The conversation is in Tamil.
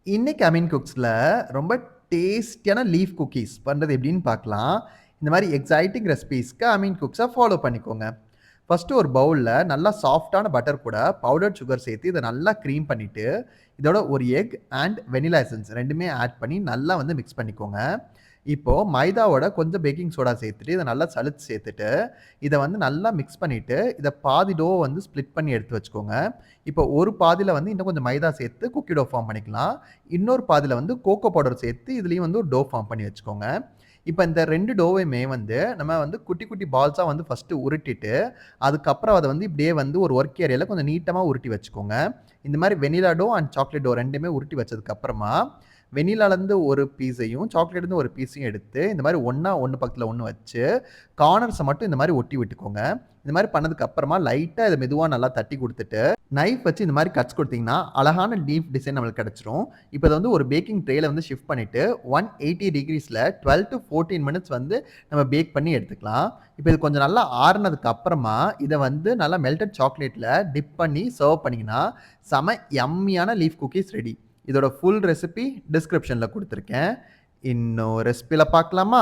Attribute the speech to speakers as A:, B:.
A: இன்னைக்கு அமீன் குக்ஸ்ல ரொம்ப டேஸ்டியான லீஃப் குக்கீஸ் பண்றது எப்படின்னு பார்க்கலாம். இந்த மாரி எக்ஸைட்டிங் ரெசிபீஸ்க்கு அமீன் குக்ஸ ஃபாலோ பண்ணிக்கோங்க. ஃபர்ஸ்ட்டு ஒரு பவுல்ல நல்லா சாஃப்ட்டான பட்டர் கூட பவுடர்ட் சுகர் சேர்த்து இத நல்லா கிரீம் பண்ணிட்டு, இதோட ஒரு எக் அண்ட் வெனிலா எசன்ஸ் 2மே ஆட் பண்ணி நல்லா வந்து மிக்ஸ் பண்ணிக்கோங்க. இப்போ மைதாவோட கொஞ்சம் பேக்கிங் சோடா சேர்த்துட்டு, இத நல்லா சலிச்சு சேர்த்துட்டு, இத வந்து நல்லா மிக்ஸ் பண்ணிட்டு, இத பாதி டோவ வந்து ஸ்ப்ளிட் பண்ணி எடுத்து வச்சுக்கோங்க. இப்போ ஒரு பாதியில வந்து இன்னும் கொஞ்சம் மைதா சேர்த்து குக்கி டோ ஃபார்ம் பண்ணிக்கலாம். இன்னொரு பாதியில வந்து கோகோ பவுடர் சேர்த்து இதுலயும் வந்து ஒரு டோ ஃபார்ம் பண்ணி வச்சுக்கோங்க. இப்ப இந்த 2 டோவையுமே வந்து நம்ம வந்து குட்டி, குட்டி பால்ஸா வந்து ஃபர்ஸ்ட்டு உருட்டிட்டு, அதுக்கப்புறம் அத வந்து இப்படியே வந்து ஒரு ஒர்க் ஏரியால கொஞ்சம் நீட்டமா உருட்டி வச்சுக்கோங்க. இந்த மாரி vanilla dough and chocolate dough 2மே உருட்டி வச்சதுக்கு அப்புறமா, வெனிலாலருந்து ஒரு பீஸையும், சாக்லேட்லருந்து ஒரு பீஸையும் எடுத்து, இந்த மாரி ஒண்ணா ஒண்ணு பக்கத்துல ஒண்ணு வச்சு, கார்னர்ஸ மட்டும் இந்த மாரி ஒட்டி விட்டுக்கோங்க. இந்த மாரி பண்ணதுக்கு அப்புறமா லைட்டா இத மெதுவா நல்லா தட்டி குடுத்துட்டு, நைஃப் வச்சு இந்த மாரி கட்ஸ் குடுத்தீங்கன்னா, அழகான லீஃப் டிசைன் நம்மளுக்கு கிடைச்சிரும். இப்ப இத வந்து ஒரு பேக்கிங் ட்ரேல வந்து ஷிஃப்ட் பண்ணிட்டு, 180 டிகிரீஸ்ல 12 டூ 14 மினிட்ஸ் வந்து நம்ம பேக் பண்ணி எடுத்துக்கலாம். இப்ப இது கொஞ்சம் நல்லா ஆறுனதுக்கு அப்புறமா, இத வந்து நல்லா மெல்டட் சாக்லேட்ல டிப் பண்ணி சர்வ் பண்ணீங்கன்னா, செம யம்மியான லீஃப் குக்கீஸ் ரெடி. இதோட ஃபுல் ரெசிபி டிஸ்கிரிப்ஷன்ல குடுத்துருக்கேன். இன்னும் ரெசிபில பார்க்கலாமா?